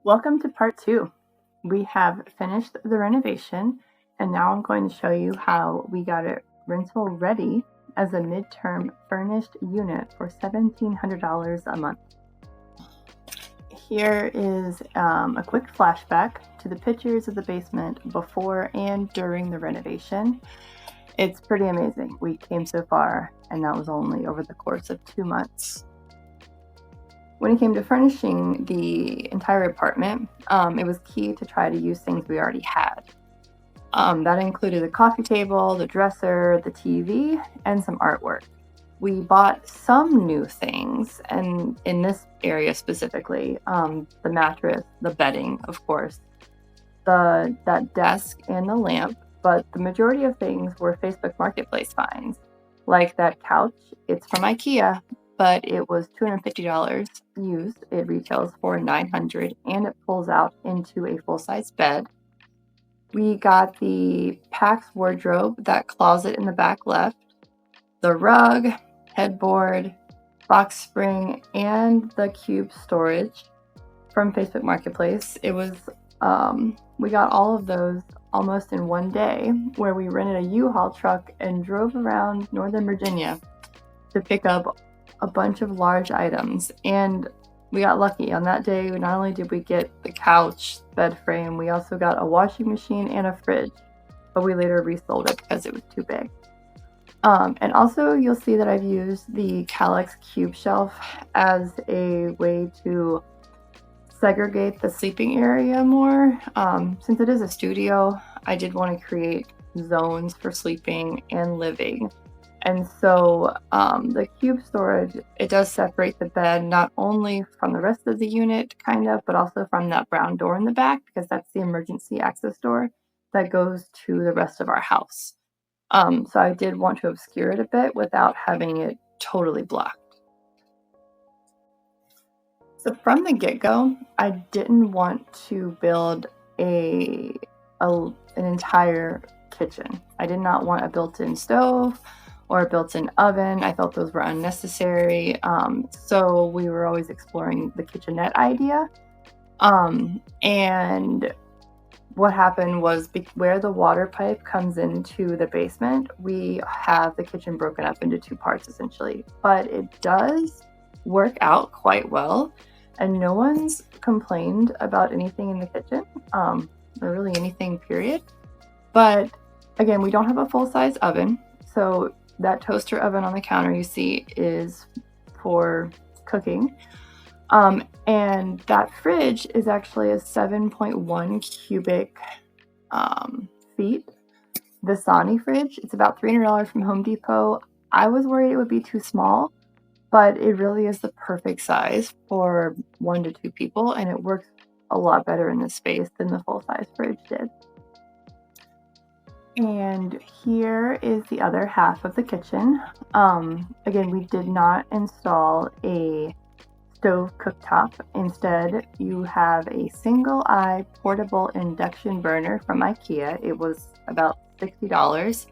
Welcome to part 2. We have finished the renovation, and now I'm going to show you how we got it rental ready as a midterm furnished unit for $1,700 a month. Here is a quick flashback to the pictures of the basement before and during the renovation. It's pretty amazing. We came so far, and that was only over the course of 2 months. When it came to furnishing the entire apartment, it was key to try to use things we already had. That included the coffee table, the dresser, the TV, and some artwork. We bought some new things, and in this area specifically, the mattress, the bedding, of course, that desk, and the lamp, but the majority of things were Facebook Marketplace finds. Like that couch, it's from IKEA, but it was $250 used. It retails for $900 and it pulls out into a full-size bed. We got the Pax wardrobe, that closet in the back left, the rug, headboard, box spring, and the cube storage from Facebook Marketplace. It was we got all of those almost in one day, where we rented a U-Haul truck and drove around Northern Virginia to pick up a bunch of large items. And we got lucky. On that day, not only did we get the couch, bed frame, we also got a washing machine and a fridge, but we later resold it because it was too big. And also you'll see that I've used the Kallax cube shelf as a way to segregate the sleeping area more. Since it is a studio, I did want to create zones for sleeping and living. And so the cube storage, it does separate the bed not only from the rest of the unit, kind of, but also from that brown door in the back, because that's the emergency access door that goes to the rest of our house. So I did want to obscure it a bit without having it totally blocked. So from the get-go, I didn't want to build an entire kitchen. I did not want a built-in stove or a built-in oven. I felt those were unnecessary. So we were always exploring the kitchenette idea. And what happened was, where the water pipe comes into the basement, we have the kitchen broken up into 2 parts essentially. But it does work out quite well, and no one's complained about anything in the kitchen, or really anything, period. But again, we don't have a full-size oven, so that toaster oven on the counter you see is for cooking. And that fridge is actually a 7.1 cubic feet Visani fridge. It's about $300 from Home Depot. I was worried it would be too small, but it really is the perfect size for 1 to 2 people, and it works a lot better in this space than the full-size fridge did. And here is the other half of the kitchen. Again, we did not install a stove cooktop. Instead, you have a single-eye portable induction burner from IKEA. It was about $60.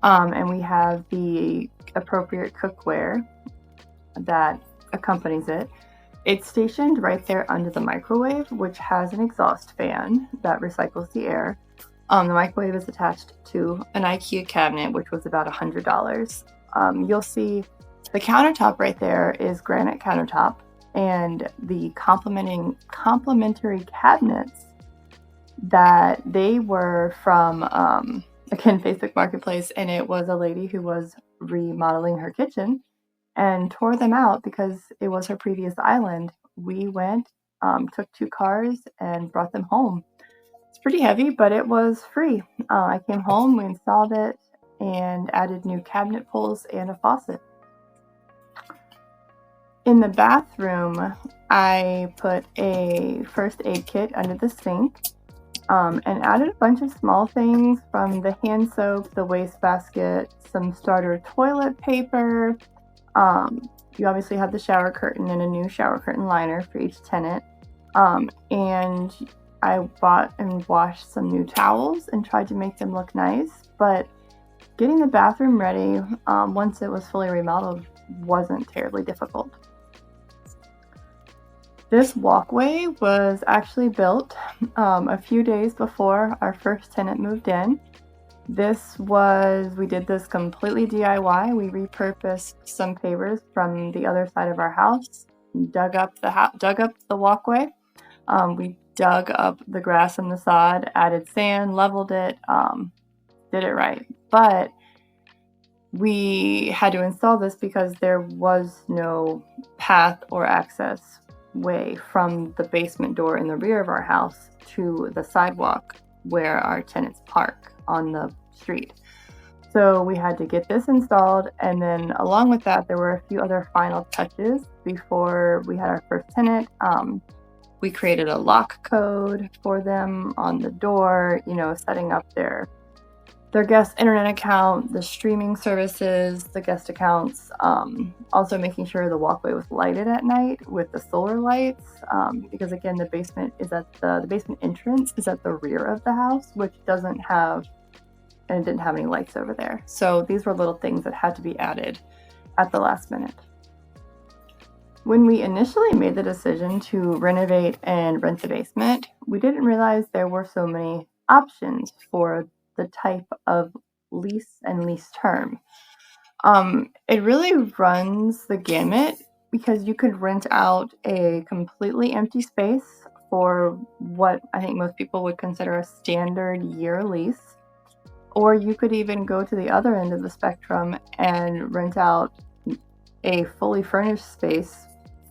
And we have the appropriate cookware that accompanies it. It's stationed right there under the microwave, which has an exhaust fan that recycles the air. The microwave is attached to an IKEA cabinet, which was about $100. You'll see the countertop right there is granite countertop, and the complementary cabinets that they were from, again, Facebook Marketplace, and it was a lady who was remodeling her kitchen and tore them out because it was her previous island. We went, took 2 cars and brought them home. It's pretty heavy, but it was free. I came home, we installed it, and added new cabinet pulls and a faucet. In the bathroom, I put a first aid kit under the sink, and added a bunch of small things, from the hand soap, the wastebasket, some starter toilet paper. You obviously have the shower curtain and a new shower curtain liner for each tenant. And I bought and washed some new towels and tried to make them look nice. But getting the bathroom ready, once it was fully remodeled, wasn't terribly difficult. This walkway was actually built a few days before our first tenant moved in. We did this completely DIY. We repurposed some pavers from the other side of our house, dug up the walkway. We dug up the grass and the sod, added sand, leveled it, did it right. But we had to install this because there was no path or access way from the basement door in the rear of our house to the sidewalk where our tenants park on the street. So we had to get this installed, and then along with that, there were a few other final touches before we had our first tenant. We created a lock code for them on the door, setting up their guest internet account, the streaming services, the guest accounts, also making sure the walkway was lighted at night with the solar lights, because again, the basement entrance is at the rear of the house, which didn't have any lights over there. So these were little things that had to be added at the last minute. When we initially made the decision to renovate and rent the basement, we didn't realize there were so many options for the type of lease and lease term. It really runs the gamut because you could rent out a completely empty space for what I think most people would consider a standard year lease, or you could even go to the other end of the spectrum and rent out a fully furnished space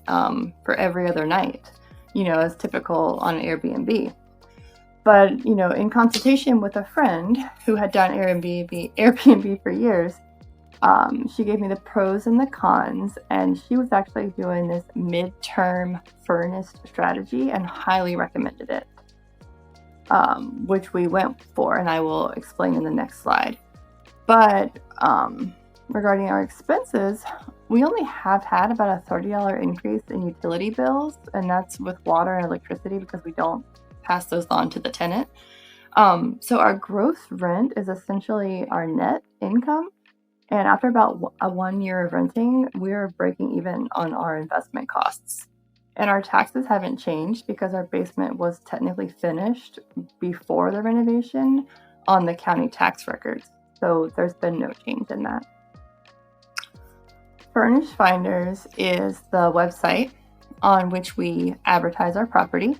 for every other night, as typical on an Airbnb. But, in consultation with a friend who had done Airbnb for years, she gave me the pros and the cons, and she was actually doing this midterm furnished strategy and highly recommended it, which we went for, and I will explain in the next slide. But regarding our expenses, we only have had about a $30 increase in utility bills, and that's with water and electricity because we don't pass those on to the tenant. So our gross rent is essentially our net income. And after about 1 year of renting, we're breaking even on our investment costs. And our taxes haven't changed because our basement was technically finished before the renovation on the county tax records. So there's been no change in that. Furnish Finders is the website on which we advertise our property.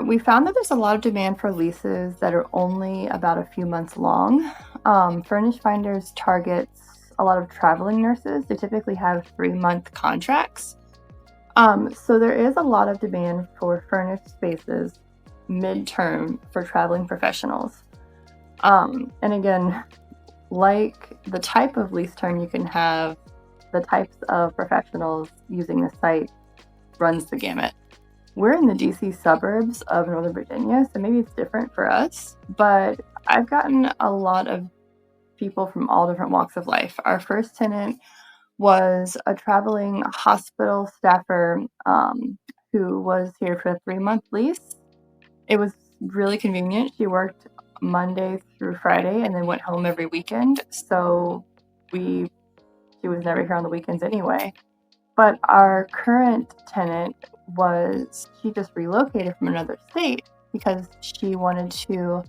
We found that there's a lot of demand for leases that are only about a few months long. Furnish Finders targets a lot of traveling nurses. They typically have 3-month contracts. So there is a lot of demand for furnished spaces midterm for traveling professionals. And again, like the type of lease term you can have, the types of professionals using the site runs the gamut. We're in the DC suburbs of Northern Virginia, so maybe it's different for us, but I've gotten a lot of people from all different walks of life. Our first tenant was a traveling hospital staffer who was here for a 3-month lease. It was really convenient. She worked Monday through Friday and then went home every weekend, so she was never here on the weekends anyway. But our current tenant she just relocated from another state because she wanted to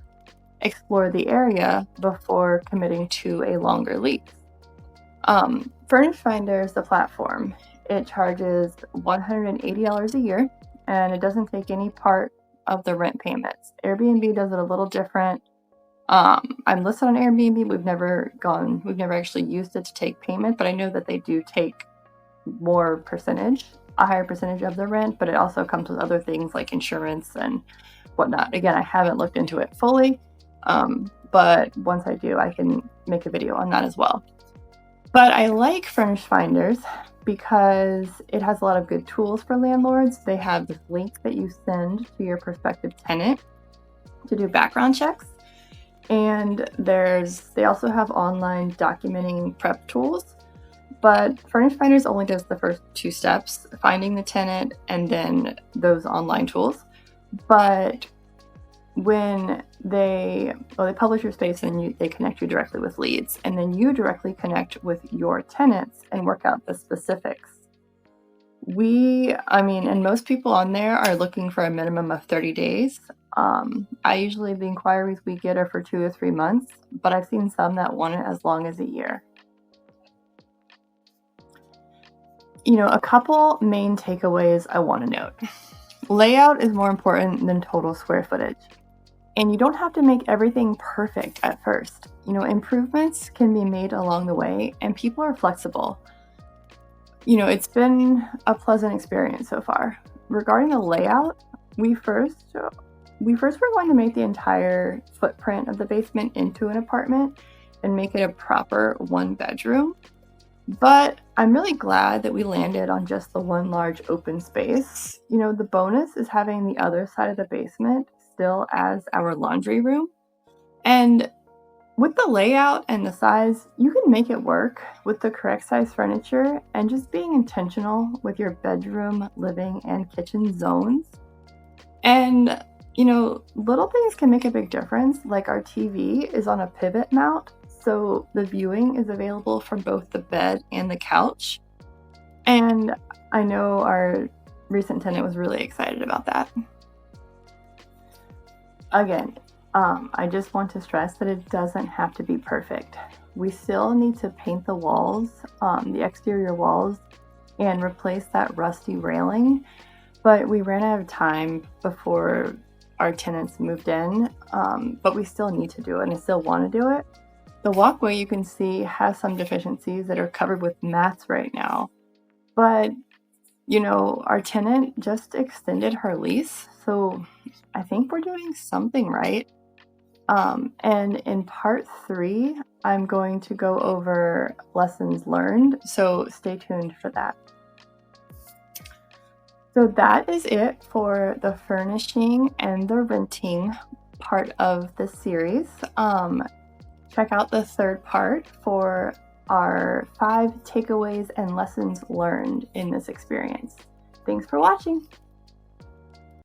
explore the area before committing to a longer lease. Furnish Finders, the platform, it charges $180 a year, and it doesn't take any part of the rent payments. Airbnb does it a little different. I'm listed on Airbnb. We've never actually used it to take payment, but I know that they do take a higher percentage of the rent, but it also comes with other things like insurance and whatnot. Again, I haven't looked into it fully, but once I do, I can make a video on that as well. But I like Furnish Finders because it has a lot of good tools for landlords. They have this link that you send to your prospective tenant to do background checks. And they also have online documenting prep tools. But Furnish Finders only does the first 2 steps, finding the tenant and then those online tools. But when they publish your space and they connect you directly with leads, and then you directly connect with your tenants and work out the specifics. And most people on there are looking for a minimum of 30 days. I usually, the inquiries we get are for 2 to 3 months, but I've seen some that want it as long as a year. A couple main takeaways I want to note. Layout is more important than total square footage. And you don't have to make everything perfect at first. Improvements can be made along the way, and people are flexible. It's been a pleasant experience so far. Regarding the layout, we first were going to make the entire footprint of the basement into an apartment and make it a proper one bedroom. But I'm really glad that we landed on just the one large open space. The bonus is having the other side of the basement still as our laundry room. And with the layout and the size, you can make it work with the correct size furniture and just being intentional with your bedroom, living, and kitchen zones. And, little things can make a big difference. Like our TV is on a pivot mount, so the viewing is available from both the bed and the couch. And I know our recent tenant was really excited about that. Again, I just want to stress that it doesn't have to be perfect. We still need to paint the walls, the exterior walls, and replace that rusty railing. But we ran out of time before our tenants moved in, but we still need to do it and I still want to do it. The walkway you can see has some deficiencies that are covered with mats right now. But, our tenant just extended her lease, so I think we're doing something right. And in part 3, I'm going to go over lessons learned, so stay tuned for that. So that is it for the furnishing and the renting part of the series. Check out the third part for our 5 takeaways and lessons learned in this experience. Thanks for watching.